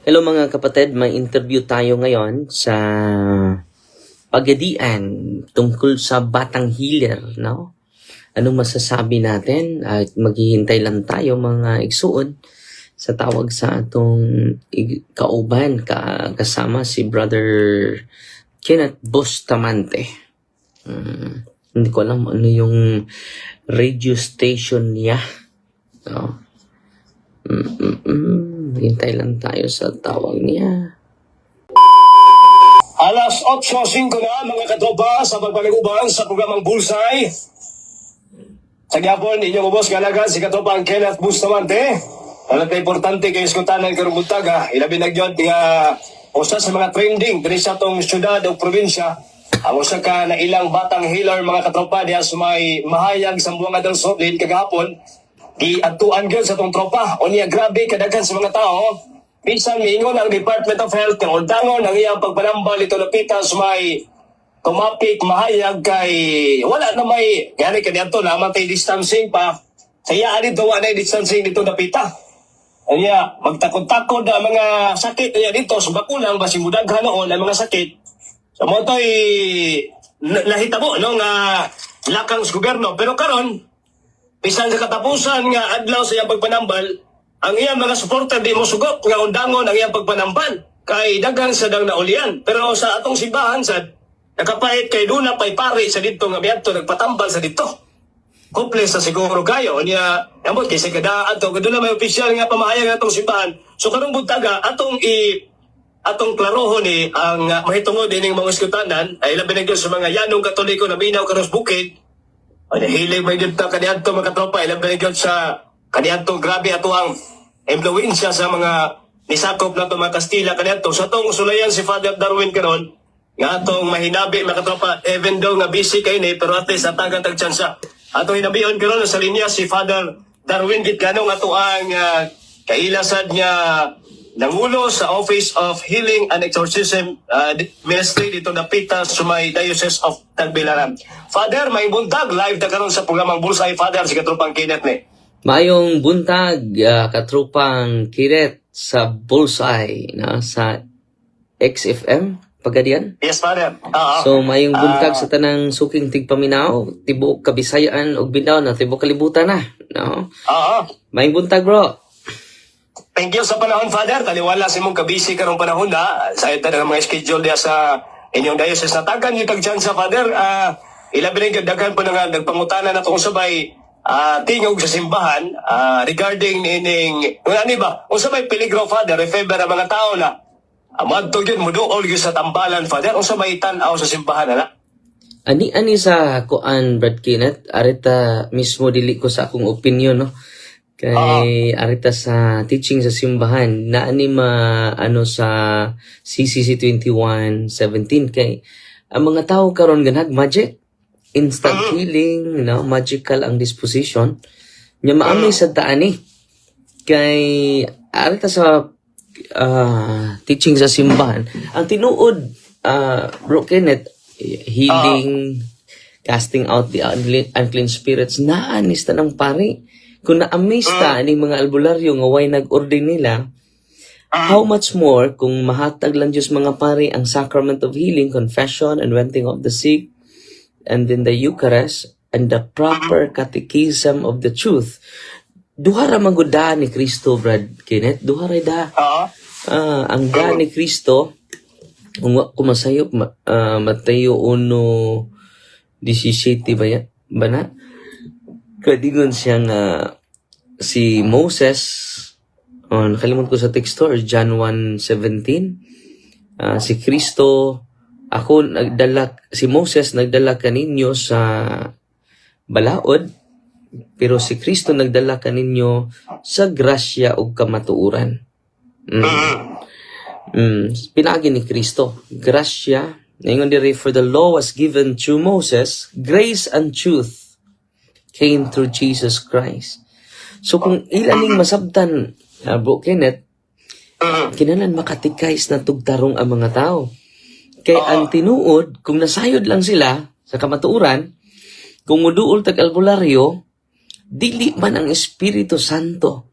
Hello mga kapatid, may interview tayo ngayon sa Pagadian tungkol sa Batang Healer, no? Anong masasabi natin? At maghihintay lang tayo mga igsuon sa tawag sa atong kauban kasama si Brother Kenneth Bustamante. Hindi ko alam ano yung radio station niya. No? Hintay lang tayo sa tawag niya. Alas 8:05 na mga katropa sa pagpaliguban sa programang Bullseye. Sa gyapon, inyong ubos galagan si katropang Kenneth Bustamante. Walang importante kayo iskutanan karong buntaga. Ilabi na gyud nga usa sa mga trending diri sa atong syudad o probinsya. Ang usa ka na ilang batang healer mga katropa diha sa may mahayag sa Buanga del Sur kagahapon. Giadtuan gyud sa atong tropa. Unya grabe kadaghan sa mga tao. Bisan miingon ang Department of Health ng undangon ang iyang pagpanambal ito lapita sa may tumapik mahayag kay wala na may gani kaniadto na matay distancing pa. Saya dito wala na distancing dito napita. Anya magtakod-takod ang mga sakit niya dito sa bakulang basi mudaghan noon ang mga sakit. Sa mo to'y nahitabo no nga lakang sa gobyerno pero karon bisan sa katapusan nga adlaw sa iyang pagpanambal, ang iyang mga supporter di mo sugot nga undangon ang iyang pagpanambal kay daghang sa dang naulian. Pero sa atong simbahan sad nakapait kay duna pay pari sa dito nga biadto nagpatambal sa dito. Kuple sa siguro kayo niya amot kay sa kada ato kaduna may opisyal nga pamahayag atong simbahan. So karong buntaga atong klarohon ni ang mahitungod ining mga iskutanan ay labi na gyud sa mga yanong katoliko na binaw karos bukid. Ay hilig may gyud ta kaniadto mga tropa labi na gyud sa kaniadto grabe ato ang impluwensya sa mga nisakop na mga Kastila kaniadto sa atong sulayan si Father Darwin karon nga atong mahinabi mga tropa even though nga busy kay ni pero at least atagan tag tsansa. Atong hinabion karon sa linya si Father Darwin gid kanong ato ang kailasad niya nangulo sa Office of Healing and Exorcism Ministry dito napita sa may Diocese of Tagbilaran. Father, may buntag live na karon sa programang Bullseye Father si katropang Kenneth ni. Mayong buntag katropang Kenneth sa Bullseye na sa XFM Pagadian. Yes, Father. So mayong buntag sa tanang suking tigpaminaw, tibok Kabisayaan ug Mindanao na tibok kalibutan na, no? Mayong buntag, bro. Thank you sa panahon, Father. Taliwala si mong kabisi karong panahon na sa ito ng mga schedule diya sa inyong diocese na tagan yung tagchansa, Father. Ilabi rin daghan po na nagpangutanan na itong sabay tingog sa simbahan regarding ining, ano ba? Kung sabay peligro, Father, if ever ang mga tao na madto yun, muduol yun sa tambalan, Father, kung sabay tanaw sa simbahan na. Ani sa kuan, Brad Kenneth, arita mismo dili ko sa akong opinion, no? Kay arita sa teaching sa simbahan na ani ano sa CCC 21:17 kay ang mga tao karon ganag magic instant healing, no, magical ang disposition nya maamay sa taani kay arita sa teaching sa simbahan ang tinuod Bro Kenneth, healing, casting out the unclean spirits naanis ta ng pari. Kung na-amaze ta aning mga albularyo nga way nag-order nila, how much more kung mahatag lang Diyos mga pari ang sacrament of healing, confession, anointing of the sick, and then the Eucharist, and the proper catechism of the truth. Duha ra maguda ni Kristo, Brad Kenneth. Duha ra da. Ang da ni Kristo, kung masayop, Mateo 1:17 ba na? Kadingon siya nga si Moses, nakalimot ko sa text or John 1:17, si Kristo, si Moses nagdala kaninyo sa balaod, pero si Kristo nagdala kaninyo sa grasya ug kamatuoran. Pinagi ni Kristo, grasya, ngayon diri, for the law was given through Moses, grace and truth came through Jesus Christ. So kung ilaning masabtan, Bro Kenneth, kinanan makatikais na tugtarong ang mga tao. Kay ang tinuod, kung nasayod lang sila sa kamatuuran, kung muduol tag albularyo, dili man ang Espiritu Santo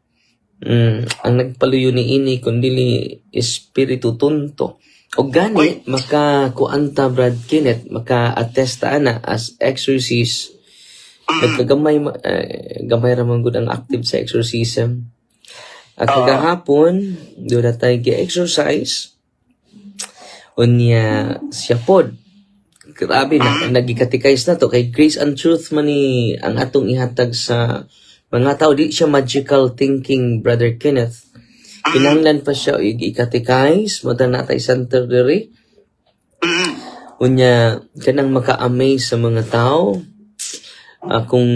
Ang nagpaluyo ni ini kundili espiritu tunto. O gani, makakuanta Brad Kenneth, maka-attesta na as exorcist. Nagkagamay, gamay ramang good ang active sa exorcism. At kagahapon, doon na tayo gi-exercise. Unya, siya pod. Grabe na, nagikatikais na to. Kay Grace and Truth man ni ang atong ihatag sa mga tao. Di siya magical thinking, Brother Kenneth. Kinahanglan pa siya i-catechize, mata natay center diri. Unya, kanang maka-amaze sa mga tao. Kung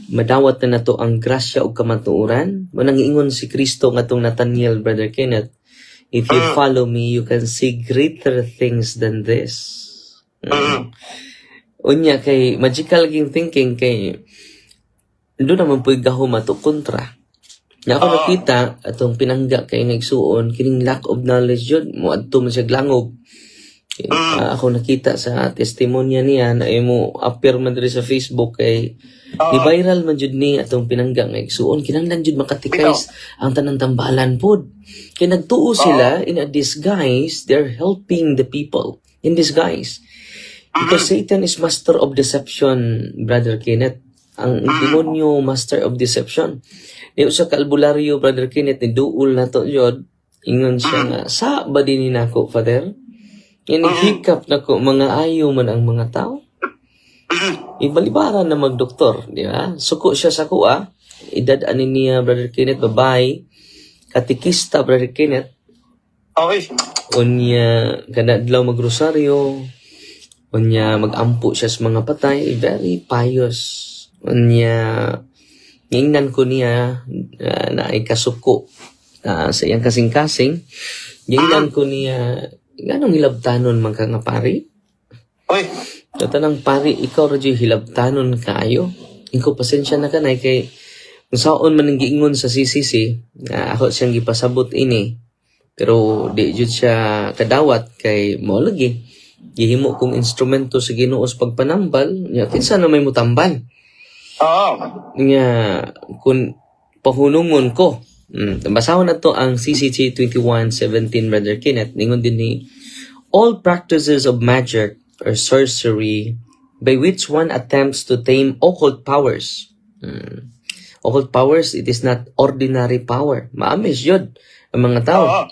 madawat na nato ang grasya o kamatuoran, manang ingon si Kristo ngatong Nathaniel, Brother Kenneth, if you follow me, you can see greater things than this. Unya, kay magical thinking, kay doon naman po'y gahom ato kontra. Na ako nakita, atong pinangga kay nagsuon, kining lack of knowledge yun, mo adto man siya langob. Ako nakita sa testimonya niya na mo appear man diri sa Facebook kay i-viral man jud ni atong pinangga nga igsuon, kinahanglan jud makatikais ang tanang tambalan pod. Kay nagtuo sila in a disguise, they're helping the people in disguise. Because Satan is master of deception, Brother Kenneth. Ang demonyo master of deception. Di sa kalbularyo, Brother Kenneth, ni duul na to yun. Ingon siya nga, sa ba din nako, Father? Inihikap na ko, mga ayaw man ang mga tao. Ibalibaran na magdoktor, di ba? Suko siya sa kuha. Edad ani niya, Brother Kenneth, babae. Katikista, Brother Kenneth. Okay. Unya, kanadlaw magrosaryo. Unya, magampo siya sa mga patay. Very pious. Unya, ngingnan ko niya na ay kasuko sa iyang kasing-kasing. Ngingnan ko niya, ganong hilabtanon man ka nga pari? Oy. So, tanang pari, ikaw radyo hilabtanon kayo. Ikaw pasensya na kanay kay kung saan man ang giingon sa CCC, ako siyang gipasabot ini. Pero di jud siya kadawat kay mo lagi. Gihimo kong instrumento sa Ginoo sa pagpanambal, nya kinsa na may mutambal. Nga, kung pahunungon ko, basahon na to ang CCC 21:17, Brother Kenneth, ningon din ni, all practices of magic or sorcery by which one attempts to tame occult powers. Occult powers, it is not ordinary power. Maamis yun ang mga tao.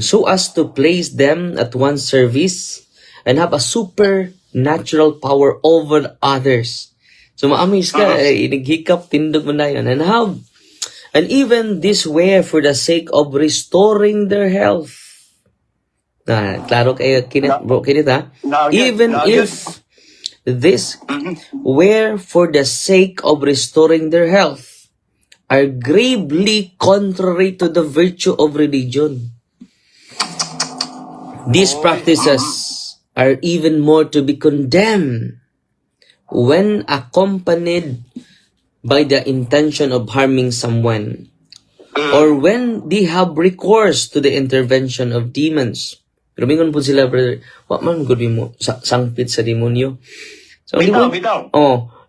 So as to place them at one's service and have a supernatural power over others. So maamis ka, inaghikap, tindog mo na yun. And even this way for the sake of restoring their health. Klaro kayo, bro, Kenneth, ha? Even if this were for the sake of restoring their health, are gravely contrary to the virtue of religion. These practices are even more to be condemned when accompanied by the intention of harming someone, or when they have recourse to the intervention of demons. Pero mingon po sila, brother, wa man gud mo sangpit sa demonyo. So, Bitaw.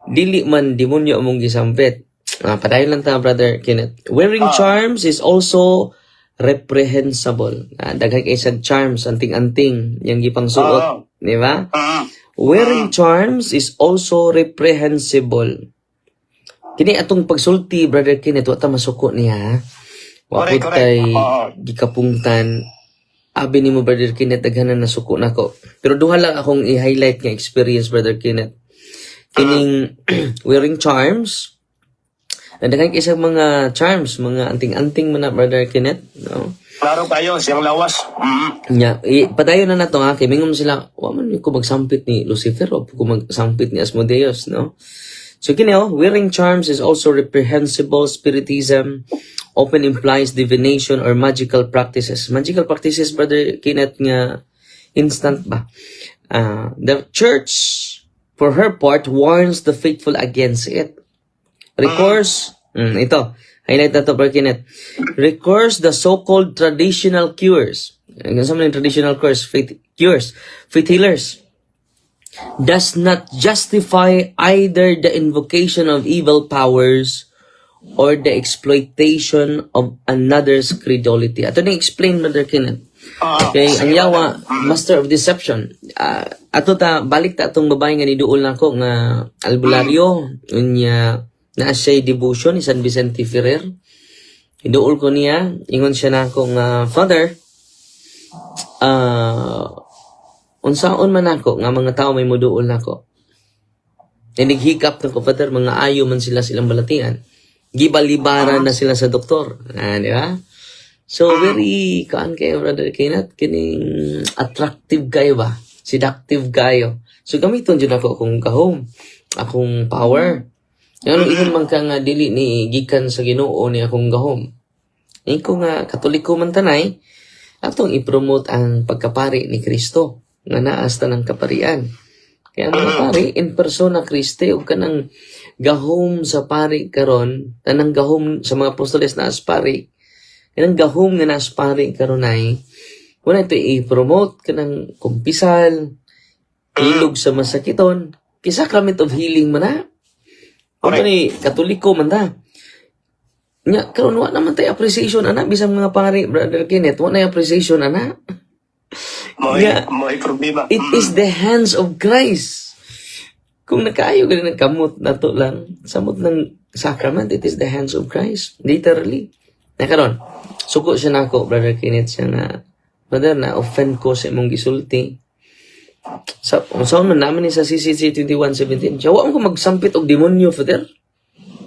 Dili man demonyo among gisampit. Padayon lang ta, Brother Kenneth. Wearing charms is also reprehensible. Daghan kay sa charms, anting-anting, yang gipangsuot, di ba? Wearing charms is also reprehensible. Kini atong pagsulti, Brother Kenneth, wata masuko niya. Wapod tay gikapungtan. Abi ni mo, Brother Kenneth, daghanan na suko nako. Pero duha lang akong i-highlight nga experience, Brother Kenneth. Kining wearing charms, daghan kay sa mga charms, mga anting-anting man na, Brother Kenneth, no? Klaro kayo, siyang lawas. Yeah, padayon na nato ha, kay mingon sila, wa man ko magsampit ni Lucifer o ko magsampit ni Asmodeus, no? So wearing charms is also reprehensible. Spiritism often implies divination or magical practices. Magical practices, Brother Kenneth, nga instant ba? The church, for her part, warns the faithful against it. Recourse, ito, highlight na to, Brother Kenneth. Recourse the so-called traditional cures. Ano sa mga traditional cures? Faith healers. Does not justify either the invocation of evil powers or the exploitation of another's credulity. Ato na explain, Brother Kenneth. Okay, ang yawa, master of deception. Ato balik ta atong babae nga niduol nako nga albularyo, unya na siya devotion ni San Vicente Ferrer. Iduol ko niya, ingon siya nako nga, Father, unsaon man ako nga mga tao may muduol nako. Nighikap na ko, Father, mga ayo man sila silang balatian. Gibalibaran na sila sa doktor. Di ba? So, very, kayo, Brother Kenneth, kining attractive kayo ba? Seductive kayo. So, gamiton dyan ako akong kahom, akong power. Yung ingon man ka nga dili ni gikan sa Ginoo ni akong gahom. Iko nga Katoliko man tanay, atong i-promote ang pagkapari ni Kristo nga naas ta ng kaparian. Kaya mga pari, in persona Kriste, o kanang gahom sa pari karon, tanang gahom sa mga apostoles na aspari, kanang gahom nga na aspari karon ay, wala ito i-promote kanang kumpisal, ilog sa masakiton, sacrament of healing man na. O ni Katoliko man ta. Nya, karon wa naman tayo appreciation, ana, bisang mga pari, Brother Kenneth, wa na appreciation, ana. May problema. It is the hands of Christ. Kung nakaayo ka ng kamot na to lang, samot ng sacrament, it is the hands of Christ. Literally. Nakaroon, suko siya na ako, Brother Kenneth, siya nga, Brother, na-offend ko sa imong gisulti. Saan man naman ni sa CCC 21:17, siya, wala ko magsampit og demonyo, Father.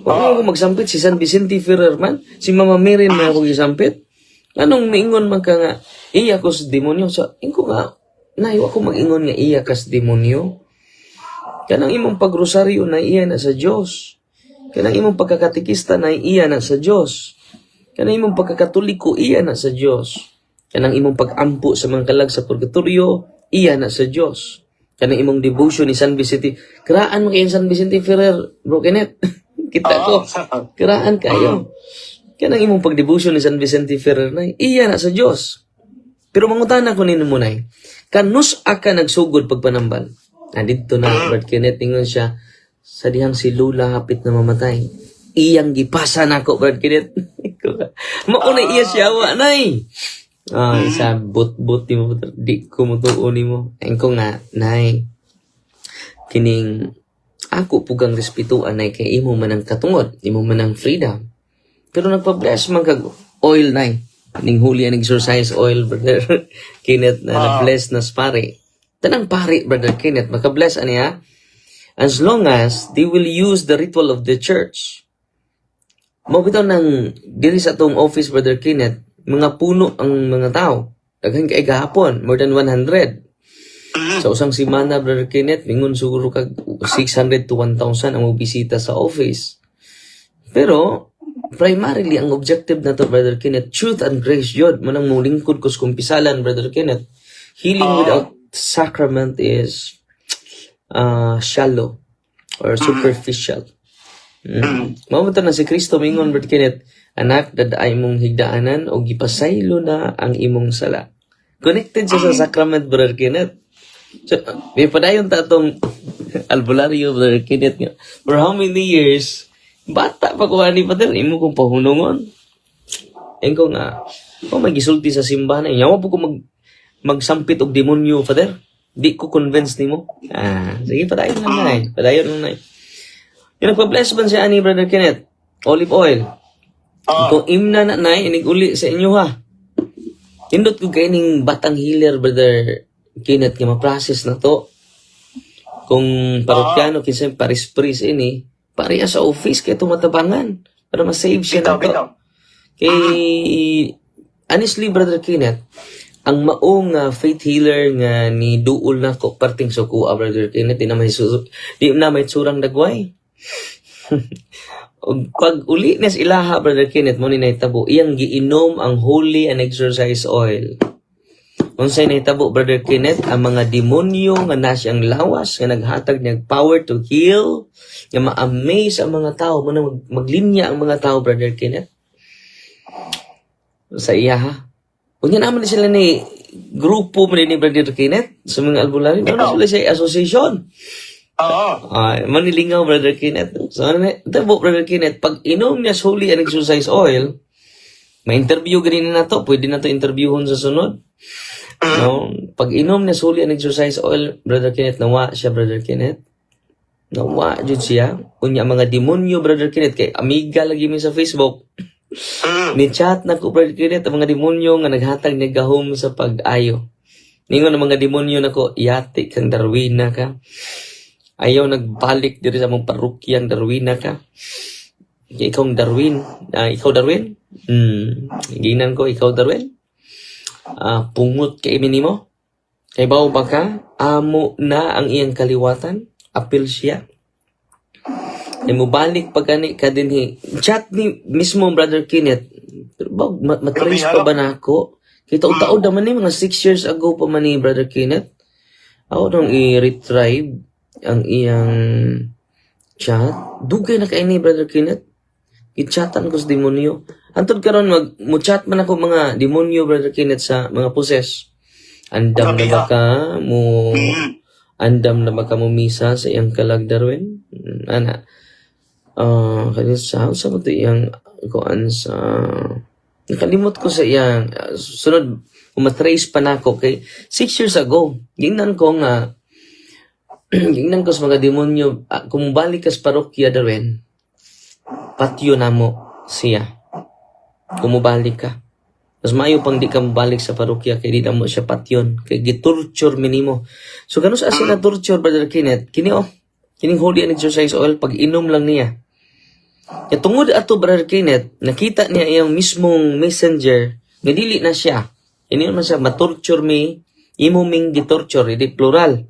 Wala ko magsampit si San Vicente Ferrer man, si Mama Mary na ako gisampit. Anong maingon man ka nga, iya ko sa demonyo. So, inko nga, nahiwa ko mag-ingon nga iya ka sa demonyo. Kanang imong pagrosaryo na iya na sa Diyos. Kanang imong pagkakatikista na iya na sa Diyos. Kanang imong pagkakatoliko, iya na sa Diyos. Kanang imong pag-ampo sa mga kalag sa purgatorio, iya na sa Diyos. Kanang imong devotion ni San Vicente. Kiraan mo kayo San Vicente Ferrer, Bro Kenneth. Kita ko. Kiraan kayo. Kanang imong pag-devotion ni San Vicente Ferrer na, iya na sa Diyos. Pero mangutana ko nino muna kanus aka nagsugod pagpanambal. Dito na, Brad Kenneth, tingnan siya, sa dihang si Lula hapit na mamatay. Iyang gipasa na ako, Brad Kenneth. Mauna iya siya, nay. Sa but-but ni mo, di ko mo tuunin mo. Ayun ko nga, nay, kining, ako pugang respetuan nay kay imo man ang katungod, imo man ang freedom. Pero nagpa-bless man kag oil nay. Ning huli ang exercise oil, Brother Kenneth, na na-bless na pari. Tanang pari, Brother Kenneth, maka-bless aniya. As long as they will use the ritual of the church. Mabitaw ng diri sa atong office, Brother Kenneth, mga puno ang mga tao. Daghan kay gahapon, more than 100. Sa usang simana, Brother Kenneth, mingon siguro kag 600 to 1,000 ang bisita sa office. Pero, primarily, ang objective na to, Brother Kenneth, truth and grace yun. Manang mulingkod ko sa kumpisalan, Brother Kenneth. Healing without sacrament is shallow or superficial. Mamata na si Kristo, mingon, Brother Kenneth, anak, dadaay mong higdaanan o gipasaylo na ang imong sala. Connected siya sa sacrament, Brother Kenneth. So, may padayon ta itong albularyo, Brother Kenneth. For how many years, bata pa ko ani Father, imo kong pahunungon. Engko nga, may gisulti sa simbahan. Yawa po ko magsampit og demonyo, Father. Di ko convince nimo. Sige, padayon lang na eh. Padayon lang na eh. Yung nagpa-bless man siya ani, Brother Kenneth, olive oil. Kung imna na na, inig uli sa inyo ha. Indot ko kayo ning batang healer, Brother Kenneth, nga ma-process na to. Kung parokyano, kinsa paris-pris ini, pareha sa office kaya tumatabangan para ma-save siya na to. Kay, honestly, Brother Kenneth, ang maong faith healer nga ni duol na ko parting sukuha, Brother Kenneth, di na may surang dagway. Pag uli na ilaha, Brother Kenneth, mo ni naitabo, iyang giinom ang holy and exercise oil. Unsay naitabo, Brother Kenneth, ang mga demonyo nga nasyang lawas, nga naghatag niyang power to heal, nga ma-amaze ang mga tao, maglinya ang mga tao, Brother Kenneth. Sa iya ha. Unya naman sila ni grupo mo ni Brother Kenneth, sa mga albularyo, ano sila sa association. Oo. Manilingaw, Brother Kenneth. So, tabo, Brother Kenneth, pag inom niya solely ang exercise oil, may interview ganun na to, pwede na to interviewon sa sunod. No? Pag inom niya solely ang exercise oil, Brother Kenneth, nawa siya, Brother Kenneth. Nawa, jud siya. Unya mga demonyo, Brother Kenneth, kay amiga lagi mi sa Facebook. Ni chat na ko, Brother Kenneth, ang mga demonyo nga naghatag ni gahom sa pag-ayo. Ningon ang mga demonyo na ko, yati kang Darwina ka. Ayaw nagbalik diri sa mong parukyang Darwina ka. Ikaw Darwin. Ikaw Darwin? Ginan ko, ikaw Darwin? Pungot kay minimo? Kay bao ba ka? Amo na ang iyang kaliwatan? Apil siya? Ay mo balik pagkani ka din chat ni mismo Brother Kenneth. Pero ba, matrace pa ba na ako? Kita taon naman ni mga 6 years ago pa man ni Brother Kenneth. Ako nang i-retrieve ang iyang chat. Dugay na kay ni Brother Kenneth. I-chatan ko sa demonyo. Antod karon mo-chat man ako mga demonyo, Brother Kenneth, sa mga possess. Andam na ba ka mo misa sa iyang kalag Darwin? Ana. Kani sa mo to iyang kuan sa nakalimot ko sa iyang sunod umatrace pa nako kay 6 years ago. Gingnan ko sa mga demonyo kung balik ka sa parokya Darwin. Patyo na mo siya. Kumubalik ka. Mas maayo pang di ka mabalik sa parokya kay di na mo siya patyon. Kay gitorture minimo. So gano sa sila torture, Brother Kenneth? Kining holy and exercise oil, pag inom lang niya. Ya tungod ato, Brother Kenneth, nakita niya iyang mismong messenger, nga dili na siya. Ini man siya, matorture mi, imo ming gitorture, hindi plural.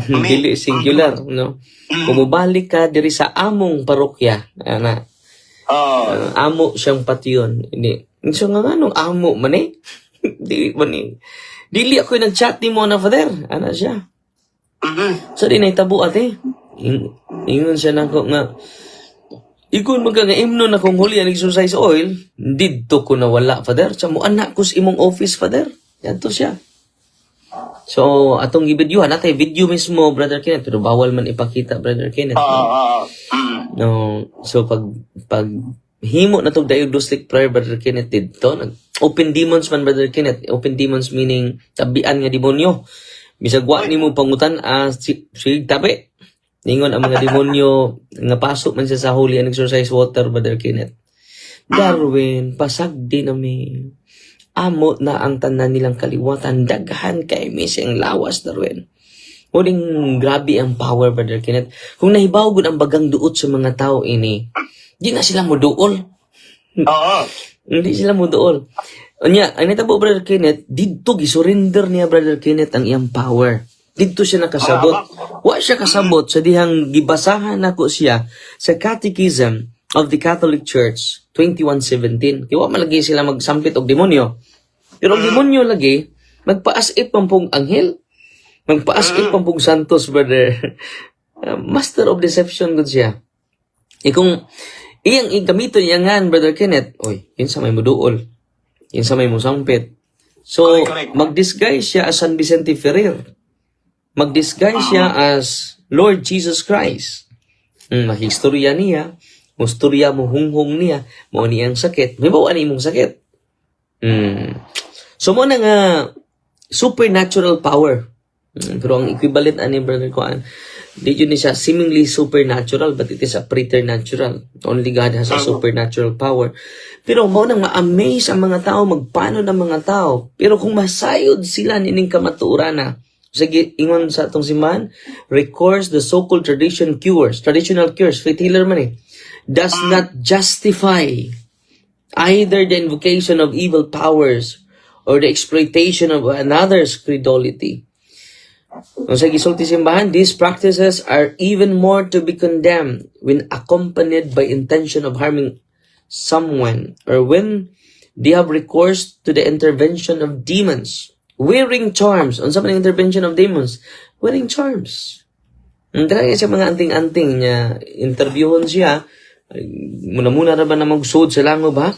Dili singular, no? Kumubalik ka diri sa among parokya, ana. Amo siyang patyon. Hindi. So nga anong amo man eh? Dili man eh. Dili ako nag-chat ni mo na father. Ana siya. So di na itabo ate. Ingon siya na ko nga. Ikon magkanga-imno na kong huli ang exercise oil. Dito ko nawala father. Sa mo anak ko sa imong office father. Yan to siya. So, atong i-videohan natin, video mismo, Brother Kenneth, pero bawal man ipakita, Brother Kenneth. No, so pag himo na itong diagnostic prayer, Brother Kenneth, dito, open demons man, Brother Kenneth. Open demons meaning, tabian nga demonyo. Bisagwa ni mo pangutan, sige, tabi. Ningon ang mga demonyo, nga pasok man siya sa holy and exercise water, Brother Kenneth. Darwin, pasagdi na may amo na ang tanan nilang kaliwatan, daghan kay mising lawas, Darwin. Muling grabe ang power, Brother Kenneth. Kung nahibaw gud ang bagang duot sa mga tao ini, di na sila moduol. Hindi sila moduol. Unya, ang natabo, Brother Kenneth, dito gisurrender niya, Brother Kenneth, ang iyang power. Dito siya nakasabot. Wa siya kasabot sa dihang gibasahan nako siya sa Catechism of the Catholic Church 2117. Kaya malagi sila magsampit og demonyo. Pero ang demonyo lagi, magpaas-it pampong anghel. Magpaas-it pampong santos, brother. Master of deception gud siya. Kung iyang igamito niya ngan, Brother Kenneth, oy, yun sa may muduol. Yun sa may musampit. So, mag-disguise siya as San Vicente Ferrer. Mag-disguise siya as Lord Jesus Christ. Mahistorya niya, mustorya mo hunghong niya, mo niyang sakit. May bawa ni mong sakit. So, mo na nga supernatural power. Pero ang equivalent ani Brother Kuan, di yun siya seemingly supernatural, but it is a preternatural. Only God has a supernatural power. Pero mo nang ma-amaze ang mga tao, magpano ng mga tao. Pero kung masayod sila nining kamaturana, sige, ingon sa atong simbahan, records the so-called traditional cures, faith healer man eh, does not justify either the invocation of evil powers or the exploitation of another's credulity. Kung sa gisulti simbahan, these practices are even more to be condemned when accompanied by intention of harming someone or when they have recourse to the intervention of demons. Wearing charms. Unsa man ang intervention of demons? Wearing charms. Kaya siya mga anting-anting niya, interviewon siya, muna-muna na ba na magsud sa langob ha?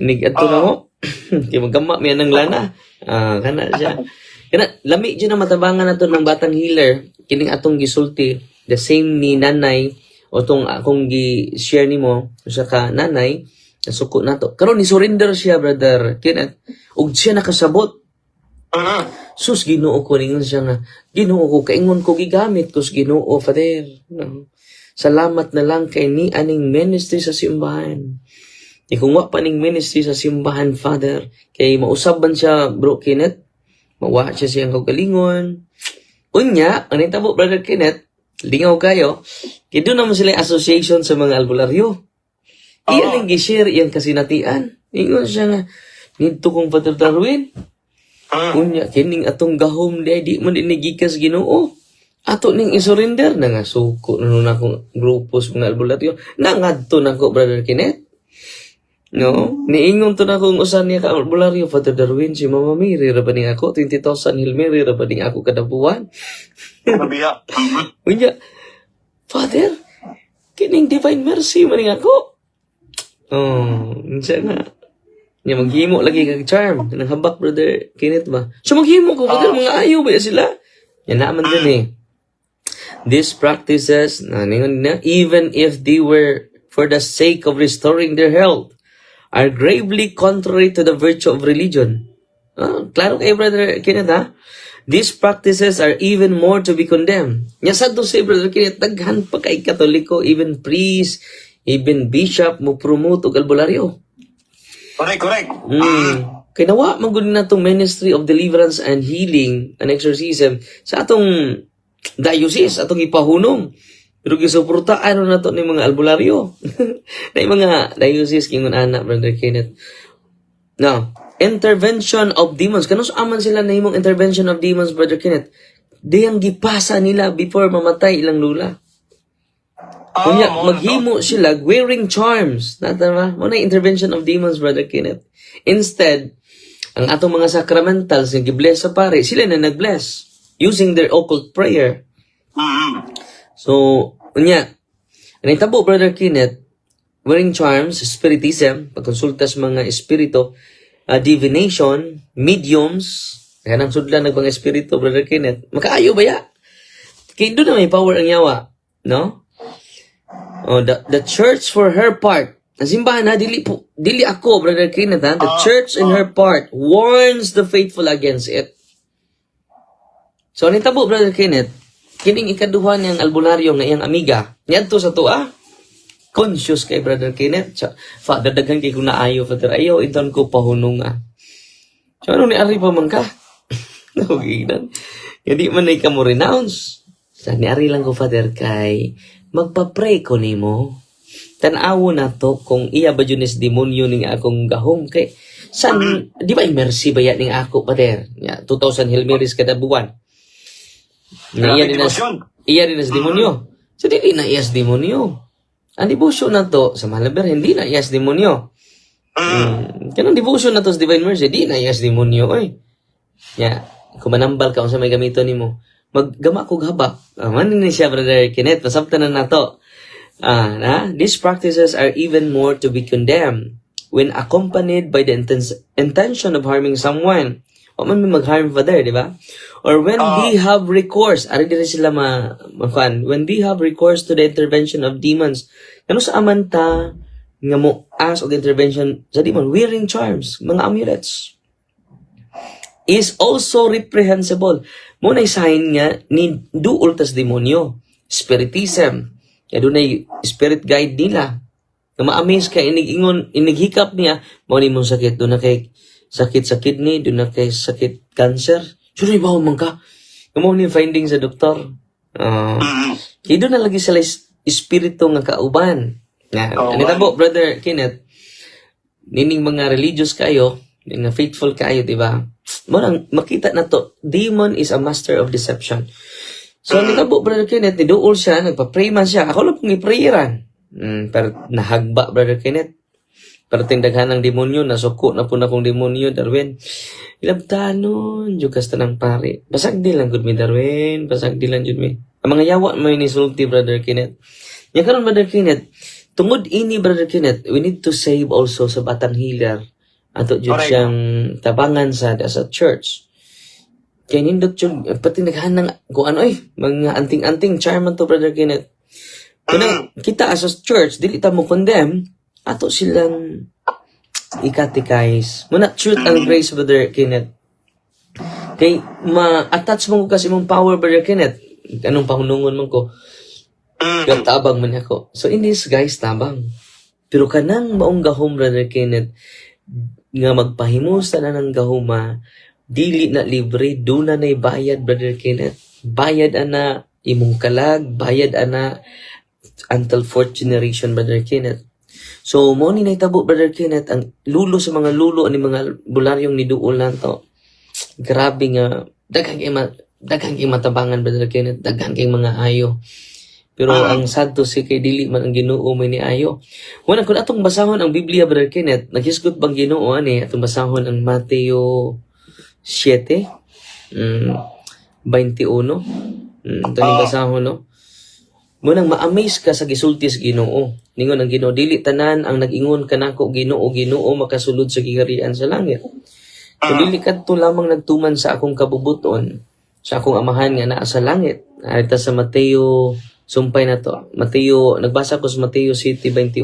Inig ato na mo. Kaya magkama miya ng lana. Kana siya. Kana lami dyan na matabangan nato ng batang healer, kining atong gisulti, the same ni nanay, o tong akong gi-share nimo sa ka nanay, nasuko nato. Karon ni surrender siya, Brother Kenneth, ug siya nakasabot. Sus, Ginoo ko ningon siya nga, Ginoo ko, kaingon ko gigamit ko sa Ginoo, Father. No? Salamat na lang kay ni aning ministry sa simbahan. Kung wa pa ning ministry sa simbahan, Father, kay mausaban siya, Bro Kenneth, mawa siya siyang kagalingon. Unya, ang nitabo, Brother Kenneth, lingaw kayo, kaya doon naman sila association sa mga albularyo. Iyan ang gishare, iyang kasinatian. Ingon siya nga, nito kong Father Darwin, unya, kining atong gahom di man dinigikas Ginoo. Ato ning isurrender na nga suko nun akong grupo sa mga albularyo. Nangadto na ko, Brother Kenneth. No? Niingon to na kung usan niya ka albularyo, Father Darwin, si Mama Mary, rabaning ako, 20,000 Hail Mary, rabaning ako kada buwan. Mabiya. Unya, Father, kining divine mercy, maning ako. Oh, siya nga. Niya maghimo lagi kag charm. Nang habak, Brother Kenneth ba? So maghimo ko, Father, mga ayaw ba sila? Yan naman din eh. These practices, even if they were for the sake of restoring their health, are gravely contrary to the virtue of religion. Klaro kayo, Brother Kenneth, ha? These practices are even more to be condemned. Nya sad to say, Brother Kenneth, daghan pa kay Katoliko, even priest, even bishop, mo promote og albularyo. Correct. Kaya nawa, magod na itong ministry of deliverance and healing and exorcism sa atong diocese, atong ipahunong. Pero gisuporta, ano na to ng mga albularyo. Na yung mga diocese, kingon anak, Brother Kenneth. Now, intervention of demons. Kanus aman sila na yung intervention of demons, Brother Kenneth? Diyang gipasa nila before mamatay ilang lula. Kunya, maghimo sila wearing charms. Natama? Muna yung intervention of demons, Brother Kenneth. Instead, ang atong mga sacramentals na gibless sa pare, sila na nag-bless using their occult prayer. So, unya, ang tabo, Brother Kenneth, wearing charms, spiritism, pagkonsulta sa mga espiritu, divination, mediums, kaya nang sudlan ng mga espiritu, Brother Kenneth, makaayo ba ya? Kaya doon na may power ang yawa, no? The church for her part, ang simbahan ha, dili ako, Brother Kenneth, ha? The church in her part warns the faithful against it. So, ang tabo, Brother Kenneth, kining ikaduha niyang albularyo nga iyang amiga, niadto sa tuwa, conscious kay Brother Kenneth. So, Father, daghan kay kung naayo, Father, ayaw, iton ko pahununga. So, ano ni Ari pa man ka? Nahuginan. Hindi man na ikaw mo renounce. So, ni Ari lang ko, Father, kay magpa-pray ko nimo. Tanawo na to kung iya ba yun is demonyo ning akong gahom. Kay, san, di ba mercy ba yan ning ako, Father? 2,000 Hail Marys kada buwan. Iya rin na sa demonyo. So, di na iya sa demonyo. Ang devotion na to, sa Malaber, hindi na iya sa demonyo. Kanang devotion na to sa Divine Mercy, di na iya sa demonyo, oy. Kung manambal ka, kung sa may gamito ni mo, maggama ko habak. Manin ni siya, Brother Kenneth, pasabtan na to. These practices are even more to be condemned when accompanied by the intention of harming someone. O man may mag-harm, Father, di ba? Or when we have recourse, ari din sila ma-fan, when we have recourse to the intervention of demons, ano sa amanta nga mo ask of the intervention sa demon, wearing charms, mga amulets, is also reprehensible. Muna sign nga ni duol tas demonyo, spiritism, kaya doon ay spirit guide nila. Na ma-amaze ka, inighikap niya, muna mong sakit, doon na kay sakit sa kidney, doon na kay sakit cancer. Sure, ibaw man ka. Kamo ni finding sa doktor. Kaya doon na lagi sila espiritu nga kauban. Anitabo, Brother Kenneth, nining mga religious kayo, nga faithful kayo, di ba? Makita na to, demon is a master of deception. So, anitabo, Brother Kenneth, niduol siya, nagpa-pray man siya. Ako lang pong iprayeran. Pero nahagba, Brother Kenneth. Pero tindaghan ng demonyo, nasuko na po na kong demonyo, Darwin. Ilabtanon, jukas tanang pare. Basag di lang, good me, Darwin. Basag di lang, good me. Ang mga yawa, may nisulti, Brother Kenneth. Yan karon, Brother Kenneth, tungod ini, Brother Kenneth, we need to save also sa batang healer. Ato dyan siyang tabangan sa church. Kaya nindot yun, pati naghanang, kung ano mga anting-anting, charman to, Brother Kenneth. Kaya kita as a church, dili ta mo condemn, ato silang ikatikais. Muna, truth and grace, Brother Kenneth. Kay, ma-attach mo ko kasi mong power, Brother Kenneth. Anong pangunungon mo ko? Kaya tabang man ako. So, in this, guys, tabang. Pero kanang maong gahom, Brother Kenneth, nga magpahimusta na ng gahuma, dili na libre, doon na bayad, Brother Kenneth. Bayad ana imong kalag, bayad ana until fourth generation, Brother Kenneth. So, mo ni naitabo, Brother Kenneth, ang lulo sa mga lulo, ani mga bularyong ni duol lang to. Grabe nga, daghang kay matabangan, Brother Kenneth, daghang kay mga ayo. Pero ang sad to si kay dili man ang Ginoo may ni ayo. Wala kun atong basahon ang Biblia, Brother Kenneth, naghisgot bang Ginoo ani atong basahon ang Mateo 7, 21. Ito yung basahon, no? Munang ma-amaze ka sa gisultis Ginoo. Ningon ang Ginoo, dili tanan ang nag-ingon kanako Ginoo, Ginoo makasulod sa gigarian sa langit. So dili kadto lamang nagtuman sa akong kabubuton, sa akong amahan nga naa sa langit. Arita sa Mateo, sumpay na to. Mateo, nagbasa ko sa Mateo 7:21.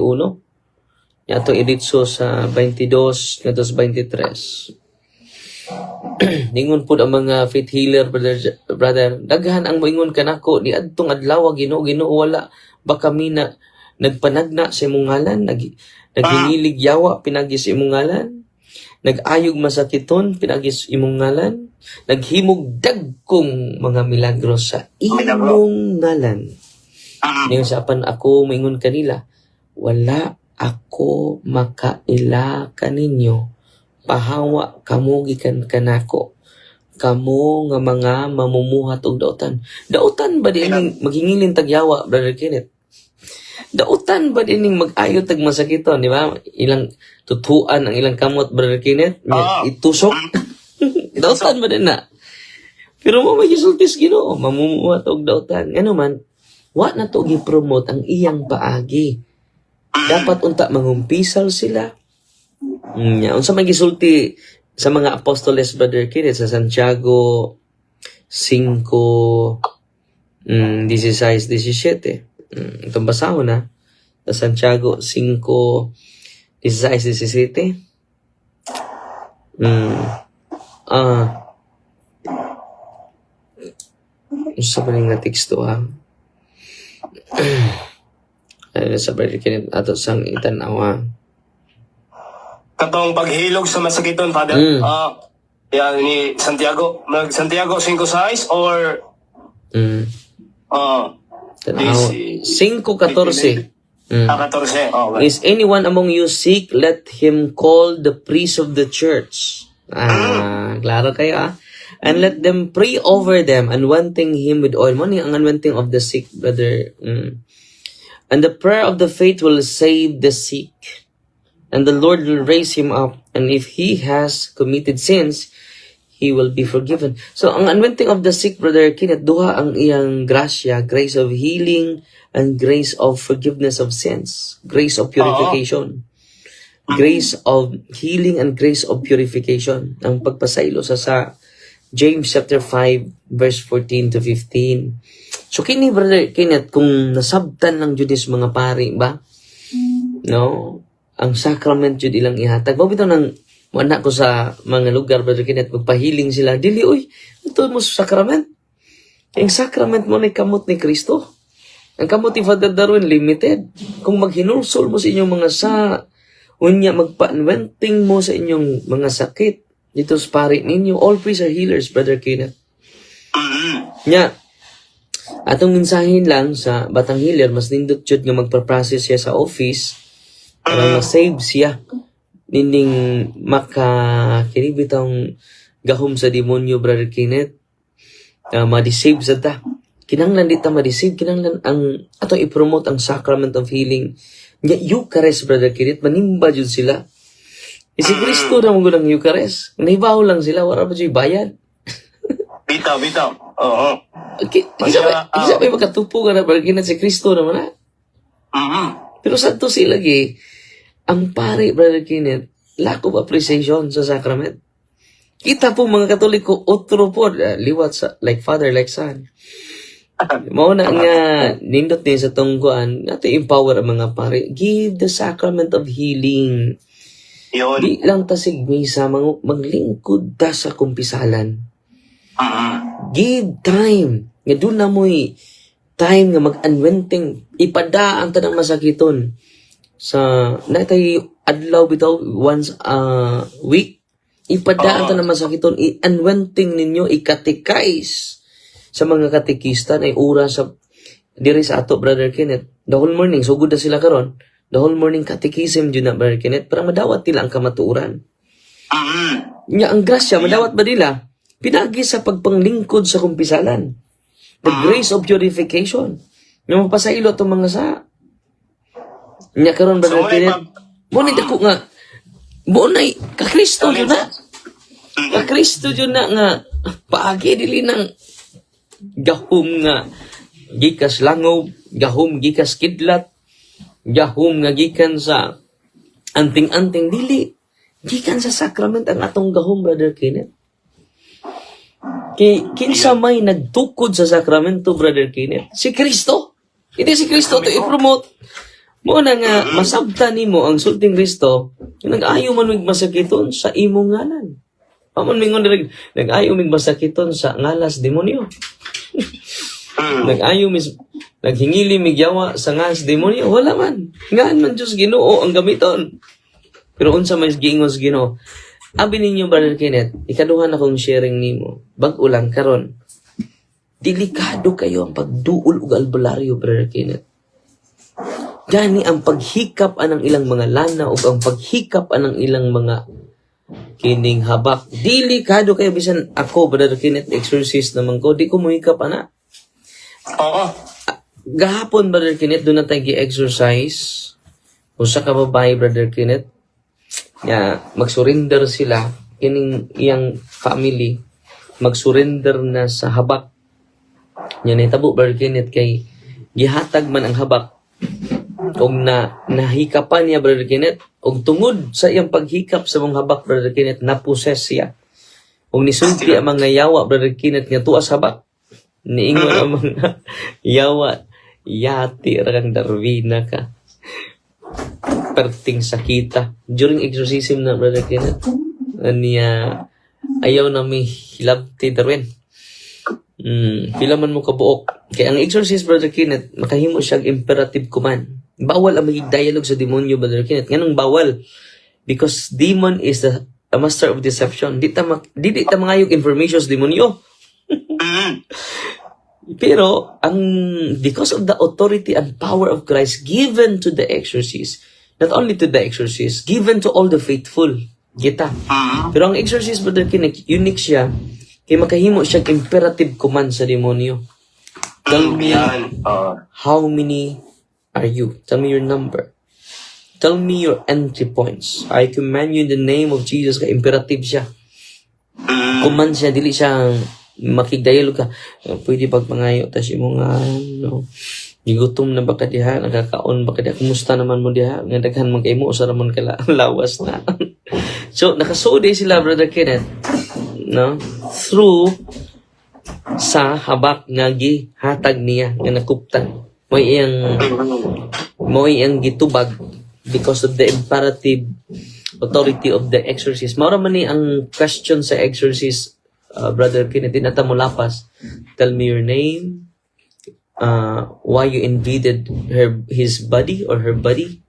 Yato iditso sa 22 ngadto sa 23. Ningon pud ang mga faith healer, brother, daghan ang moingon kanako ni adtong adlaw Ginoo wala ba kami na nagpanagna sa imong ngalan, naghinilig yawa pinagi sa imong ngalan, nag-ayog masakiton pinagi sa imong ngalan, naghimog dagkong mga milagros sa imong ngalan. Ningon sa apan ako moingon kanila, wala ako makaila kaninyo. Pahawa kamo gikan kanako, kamo nga mga mamumuhat og dautan. Dautan ba dining maghingilin tagyawa, Brother Kenneth? Dautan ba dining mag-ayo tag masakiton, di ba? Ilang tutuan ang ilang kamot, Brother Kenneth, itusok. Dautan ba din na? Pero mo magisultis Ginoo, mamumuhat og dautan. Ano man, wa na to gi-promote ang iyang paagi. Dapat unta mangumpisal sila. Unsa may gisulti sa mga apostoles, Brother Kenneth, sa Santiago 5:16-17. Itong basahon na sa Santiago 5:16-17. Unsa ba nga teksto sa Brother Kenneth ato sang itanawa. Katong paghilog sa masakiton, Father. Yan ni Santiago. Santiago 5:6 or Tanaw 5:14. 14. Okay. Is anyone among you sick? Let him call the priest of the church. Klaro kayo and let them pray over them, anointing him with oil. Money ang anointing of the sick, brother. And the prayer of the faith will save the sick, and the Lord will raise him up. And if he has committed sins, he will be forgiven. So, ang anointing of the sick, Brother Kenneth, duha ang iyang grasya, grace of healing and grace of forgiveness of sins, grace of purification. Grace of healing and grace of purification. Ang pagpasaylo sa James chapter 5 verse 14-15. So kini, Brother Kenneth, kung nasabtan lang jud is mga pari ba? No? Ang sacrament jud ilang ihatag. Mabito nang wala ko sa mga lugar, Brother Kenneth, magpahiling sila. Dili, ito mo sa sacrament. Ang sacrament mo na kamot ni Kristo. Ang kamot ni Father Darwin, limited. Kung maghinulsol mo sa inyong mga unya magpa-anointing mo sa inyong mga sakit dito sa pari ninyo. All priests are healers, Brother Kenneth. Atong mensahin lang sa batang healer, mas nindot jud nga magpa-process siya sa office para ma-save siya. Ninding makakiribitang gahom sa demonyo, Brother Kenneth. Ma-deceive sa ta. Kinanglan di ta ma-deceive. Kinanglan ang atong i-promote ang sacrament of healing. Eucharist, Brother Kenneth, manimba jud sila. Si Kristo na mong gulang Eucharist. Nahibaw lang sila, wala ba dyan bayad? Bitaw. Oo. Isa may makatupo ka na, Brother Kenneth, si Kristo naman na. Pero sa to sila, ang pare, Brother Kenneth, lack of appreciation sa sacrament. Kita po mga Katoliko, otro po, liwat sa, like father, like son. Mao na nga, nindot din sa tungkuan, natin empower ang mga pare. Give the sacrament of healing. Yun. Di lang tasig misa, maglingkod ta sa kumpisalan. Give time. Nga doon na mo'y time nga mag-unwenting. Ipadaan ta ng masakiton. Sa, natay adlaw bitaw, once a week. Ipadaan ta ng masakiton. I-unwenting ninyo, ikatikais sa mga katikista na oras sa diri sa ato, Brother Kenneth. The whole morning, so good na sila karon. The whole morning katikism dyan na, Brother Kenneth. Para madawat nila ang kamatuuran. Nya ang grasya, madawat ba nila? Pinagi sa pagpanglingkod sa kumpisalan. The grace of purification. Nga mapasailo itong mga sa. Nya karon Brother Kenneth. Muna dako nga. Muna kakristo dyan na. Kakristo dyan na nga. Paagi dili ng gahom nga gikas langob, gahom gikas kidlat, gahom nga gikan sa anting-anting dili. Gikan sa sakrament ang atong gahom, Brother Kenneth. Kinsa may nagtukod sa sakramento, Brother Kenneth? Si Kristo. Hindi si Kristo to i-promote. Mo na nga masabtan nimo ang sulting Kristo, nag-ayo man mig masakiton sa imong ngalan. Pamon mingon direk, nag-ayo mig masakiton sa ngalas demonyo. Naghingili mig yawa sa ngalas demonyo, wala man. Ngaan man Diyos Ginoo ang gamiton. Pero unsa may giingos Ginoo? Abi ninyo, Brother Kenneth, ikaduhan akong sharing nimo. Bag-o lang karon. Delikado kayo ang pagduol ug albularyo, Brother Kenneth. Gani ang paghikap anang ilang mga lana ug ang paghikap anang ilang mga kining habak. Delikado kayo bisan ako, Brother Kenneth, exorcist naman ko, di ko muhikap ana. Oo. Gahapon, Brother Kenneth, doon na tayo gi-exercise. Usa ka babae, Brother Kenneth, mag-surrender sila, kining iyang family, mag-surrender na sa habak. Yan ay tabo, Brother Kenneth, kay gihatag man ang habak. Og nahikapan niya, Brother Kenneth, og tungod sa iyang paghikap sa mga habak, Brother Kenneth, naposes siya. Og nisulti ang mga yawa, Brother Kenneth, nga tuas habak. Niingon ang mga yawa, yati, rakang Darwina ka. Perting sakita. During exorcism na, Brother Kenneth, niya, ayaw na may hilabti, Darwin. Pila man mo kabuok. Kaya ang exorcist, Brother Kenneth, makahimo siya imperative command. Bawal ang maging dialogue sa demonyo, Brother Kenneth. Ganong bawal. Because demon is a master of deception. Di ta mangayog information sa demonyo. Pero, because of the authority and power of Christ given to the exorcist, not only to the exorcist, given to all the faithful. Kita. Pero ang exorcist, Brother Kenneth, unique siya. Kaya makahimo siya imperative command sa demonyo. Tell me, how many are you? Tell me your number. Tell me your entry points. I command you in the name of Jesus. Kaya imperative siya. Command siya, dili siya makigdayalo ka. Pwede pagpangayo, tas yung mga, gigutom na baka diha, nakakaon baka diha, kumusta naman mo diha, nga daghan man kay mo, usa naman kala, lawas na. So, nakasuode sila, Brother Kenneth, through sa habak nga gihatag niya, nga nakuptan. Mo iyang gitubag because of the imperative authority of the exorcist. Maura man ni ang question sa exorcist, Brother Kenneth, tinata mo lapas. Tell me your name, why you invaded his body or her body.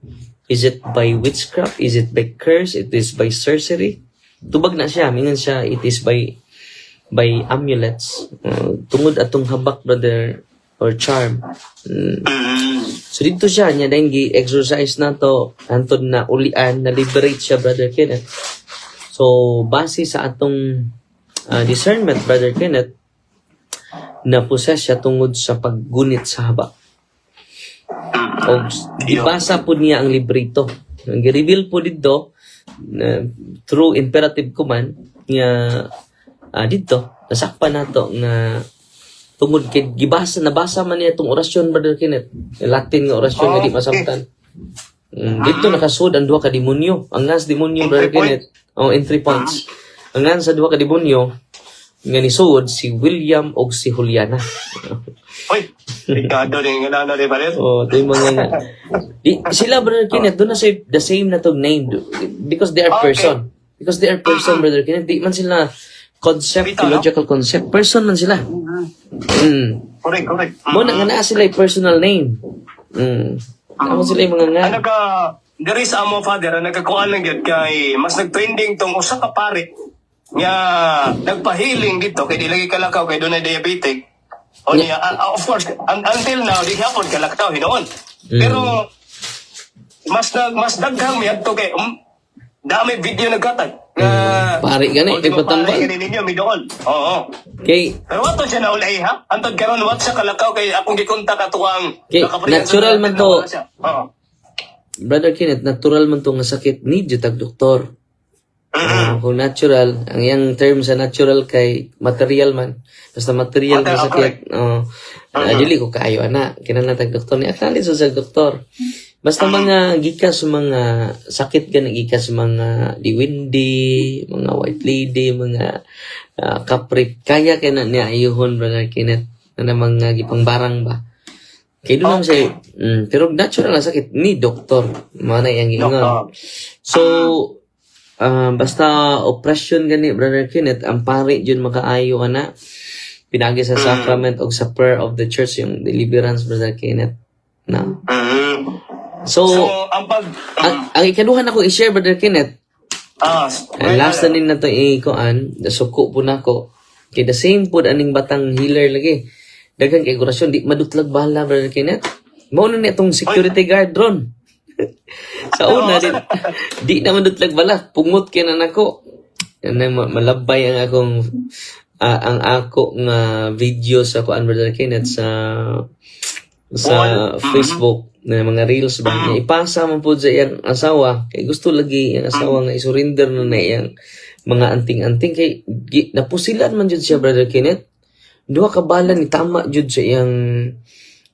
Is it by witchcraft? Is it by curse? It is by sorcery? Tubag na siya. Mingan siya, it is by amulets. Tungod atong habak, brother, or charm. So dito siya, niya dahil gi-exercise na to, antod na ulian, na-liberate siya, Brother Kenneth. So, base sa atong discernment, Brother Kenneth, na-possess siya tungod sa paggunit sa habak. O, ibasa po niya ang librito. Ang gi-reveal po dito, through imperative command, nga dito, nasakpan na to, nga tungod kay nabasa man niya itong orasyon, Brother Kenneth. Latin nga orasyon nga di masabtan. Dito nakasud ang duha ka demonyo. Ang nas demonyo, Brother Kenneth. Entry points. Ang nga sa duha ka demonyo nga ni Sud si William og si Juliana. Uy, Ricardo din nga na rin pa rin. Oh, ito yung mga nga. Sila, Brother Kenneth, doon na say the same na tong name. Because they are Okay. person. Because they are person, Brother Kenneth. Di man sila concept, Bitaw, no? theological concept. Person man sila. Correct. Muna nga na sila yung personal name. Ako sila yung mga nga. Ano ka, there is amo father, nagkakuan lang yun kay, mas nag-trending tong usa ka pare nga nagpahiling dito kay di lagi kalakaw kay doon ay diabetic. O niya, of course, until now, di hapon kalakaw hinoon. Pero, mas daghang miyak to kay, dami video nagkatag. Pare gani, kay patambal. Pare ninyo, mi doon. Oo. Kay, Pero wato siya na ulay ha? Antod karon wat sa kalakaw kay akong gikontak ato ang Okay, natural man to. Oo. Brother Kenneth, natural man to nga sakit. Need yung tag-doktor. Kung natural, ang iyang term sa natural kay material man. Basta material nga sakit. Dili ko kayo, ana. Kinala tag-doktor ni acknowledge sa doktor. Basta mga gikas mga sakit gan gikas mga diwindi, mga white lady, mga kaprit, kaya kay na niya ayuhon, Brother Kenneth, na mga gipangbarang ba. Kay doon lang siya, pero natural na sakit ni doktor, mana yang gingon. So, basta oppression gani, Brother Kenneth, ang pari dyan makaayo ana, pinagi sa sacrament o sa prayer of the church, yung deliverance, Brother Kenneth. Na. So, ang pag ang ikaduhan ako i-share, Brother Kenneth, last na din na ito ikuan, suko po na ako. Kay the same po aning batang healer lagi. Daghang kay kurasyon, di madutlag bala, Brother Kenneth. Mao na itong security guard ron. Sa una, di na madutlag bala. Pungot kay na nako. Malabay ang akong ang ako nga video sa kuan, Brother Kenneth, sa Facebook na mga reels ba niya ipasa man po sa iyang asawa kay gusto lagi ang asawa nga isurrender na iyang mga anting-anting kay napusilan man jud siya, Brother Kenneth. Duha ka bala ni tama jud sa iyang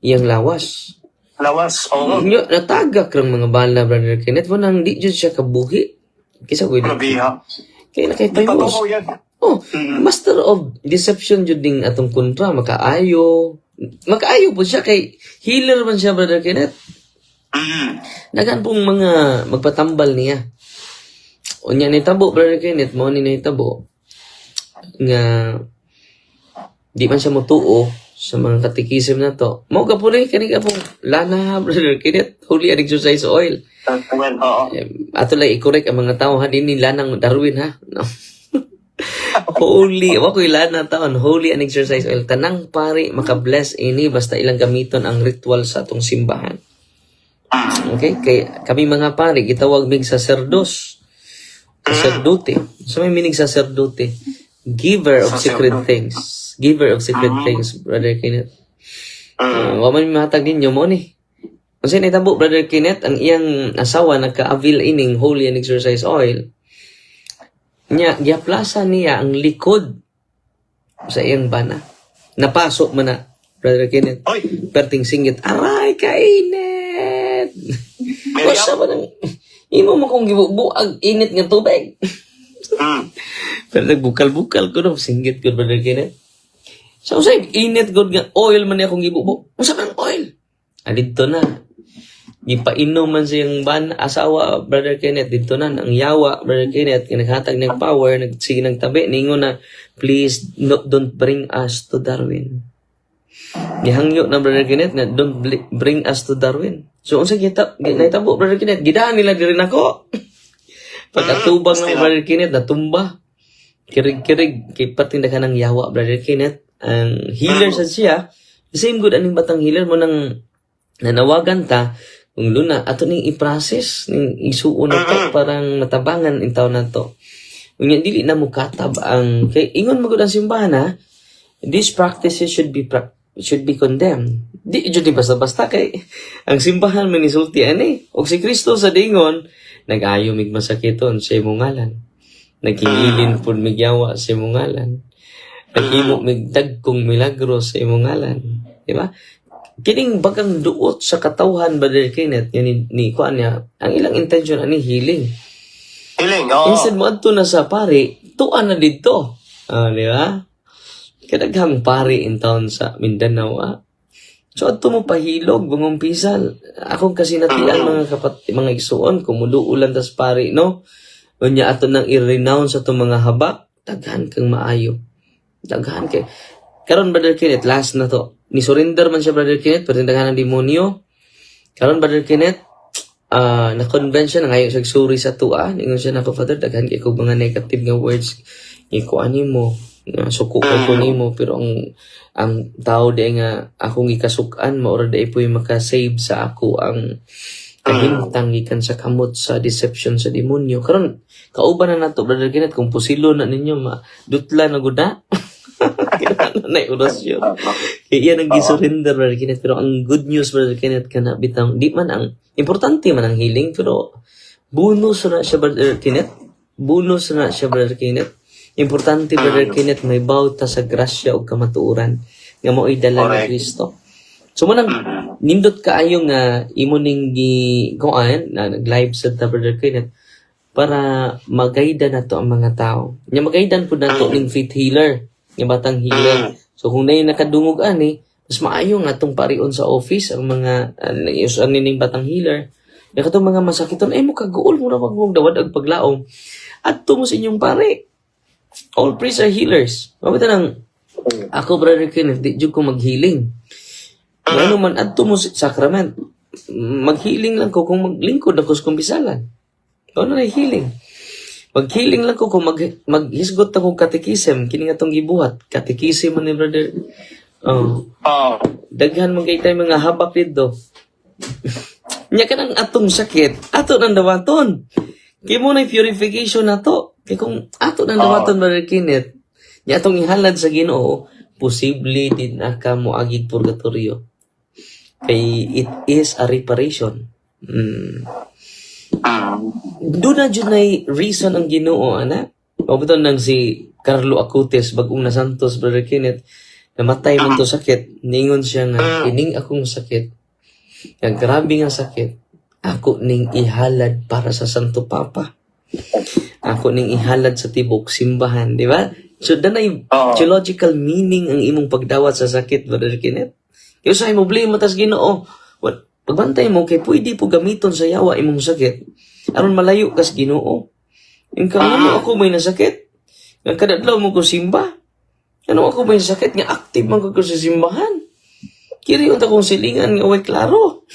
lawas. oo. Nya natagak rang mga bala, Brother Kenneth, mo nang di jud siya kabuhi. Kisa ko Grabiha. kay nakay famous. Patuho yan. Oh, master of deception jud ding atong kontra, makaayo po siya kay healer man siya, Brother Kenneth. Dagan pong mga magpatambal niya. O niya nitabo, Brother Kenneth, mo ni nitabo nga di man siya motuo sa mga katikisim na to. Mao ka po rin, kani ka pong lana, Brother Kenneth, holy and exercise oil. Oo. Ato lang i-correct ang mga tao, ha, din ni lanang Darwin, ha? No. Holy, wako ilan taon, holy and exercise oil. Tanang pare, makabless ini, basta ilang gamiton ang ritual sa atong simbahan. Okay? Kay kami mga pare, gitawag mig sacerdos. Sacerdote. So may meaning sacerdote. Giver of secret things. Giver of secret things, Brother Kenneth. Waman mahatag ninyo mo ni. Kasi nitabo, Brother Kenneth, ang iyang asawa nagka-avail ining holy and exercise oil. Nya giaplasa niya ang likod sa iyang bana. Napasok man na, Brother Kenneth. Oy, Perting singgit, aray, kainit! Basta ba nang, imo mo kong gibubuag init nga tubig. Pero nagbukal-bukal ko no, singgit ko, Brother Kenneth. So, say, init ko nga, oil man niya akong gibubu. Masa ba ang oil? Dito na. Gipainom man siyang asawa, Brother Kenneth, dito na, ang yawa, Brother Kenneth, naghatag ng power, sige nagtabi, ningon na, please, don't bring us to Darwin. Nihangyo na, Brother Kenneth, na don't bring us to Darwin. So, unsa naitabo, Brother Kenneth, gidaan nila din ako. Pagkatubang ng Brother Kenneth, natumba. Kirig-kirig, kay patinda ka ng yawa, Brother Kenneth. Ang healer sa siya, the same good aning batang healer mo nang nanawagan ta, kung luna, ato ning i-process, ning isuon na to, parang matabangan in taon na to. Kung yan, dili na mo katab ang, kay ingon magod ang simbahan ha, these practices should be condemned. Di basta-basta kay, ang simbahan manisulti ani, o si Kristo sa dingon, nag-ayo mig masakiton sa imong ngalan. Nagkingilin pud mig yawa sa imong ngalan. Naghimo mig dagkong milagro sa imong ngalan. Di ba? Kining bagang duot sa katawhan, Brother Kenneth, yan ni kuan niya, ang ilang intention ani healing. Hiling, oo. Instead mo adto na sa pari, tuan na dito. Di ba? Kadaghang pari in town sa Mindanao. So adto mo pahilog, bungong pisal. Akong kasi natian mga igsuon, kumuduulan tas pari, no? Unya ato nang i-renounce sa itong mga habak, daghan kang maayo. Daghan kay. Karon Brother Kenneth, last na to. Ni surrender man siya Brother Kenneth, pero daghan ng demonyo. Karon Brother Kenneth, na-convention na ngayon siya suri sa tua. Ningon siya na ko, Father, daghan kay kong mga negative nga words. Ikuan mo, suko ko nimo, pero ang tao di nga akong ikasukan, maura di po yung makasave sa ako ang kahimtang gikan sa kamot sa deception sa demonyo. Karon kauban na nato Brother Kenneth, kung pusilo na ninyo madutla na guda. Kailangan na orasyon. Iyan ang gisurrender Brother Kenneth. Pero ang good news Brother Kenneth kana bitang di man ang importante man ang healing, pero bonus na siya Brother Kenneth. Bonus na siya Brother Kenneth. Importante Brother Kenneth, may bawta sa grasya o kamatuuran nga mo'y dala ni Kristo. So manang nindot kaayo nga imo ning gikuan na nag-live sa Brother Kenneth para magayda na to ang mga tao. Nya magaydan pud nato ning faith healer, nga batang healer. So kung nay nakadungog ani, mas maayo nga tong parion sa office ang mga usan ning batang healer. Nya katong mga masakiton ay mo kaguol mo na magdawad og paglaom. Adto mo sa inyong pare. All priests are healers. Mabita nang ako Brother Kenneth, di jud ko mag-healing. Ano man adto mo sa sacrament. Mag-healing lang ko kung maglingkod ako sa kumpisalan. Ano na healing? Mag-healing lang ko kung maghisgot akong katekism. Kini nga itong gibuhat. Katekism man ni Brother. Daghan man kay tayo mga habak dito. Nya ka ng atong sakit, ato ng dawaton. Kaya mo na purification na to. Kaya kung ato ng dawaton, Brother Kenneth, nya atong ihalad sa Ginoo, posible din na ka mo agig purgatorio. Kay it is a reparation. Doon na dyan ay reason ang Ginoo, ana. Mabuton nang si Carlo Acutis, bagong na Santos, Brother Kenneth, namatay man to sakit. Ningon siya nga, ining akong sakit. Ang grabe nga sakit. Ako ning ihalad para sa Santo Papa. Ako ning ihalad sa tibok simbahan, di ba? So, danay theological meaning ang imong pagdawat sa sakit, Brother Kenneth. Kaya sa mo blame mo tas Ginoo. Pagbantay mo kay pwede po gamiton sa yawa imong sakit. Aron malayo kas Ginoo. Yung ano ako may nasakit. Nga kadadlaw mo ko simba. Ano ako may sakit nga active man ko sa simbahan. Kiri unta kong silingan nga way klaro.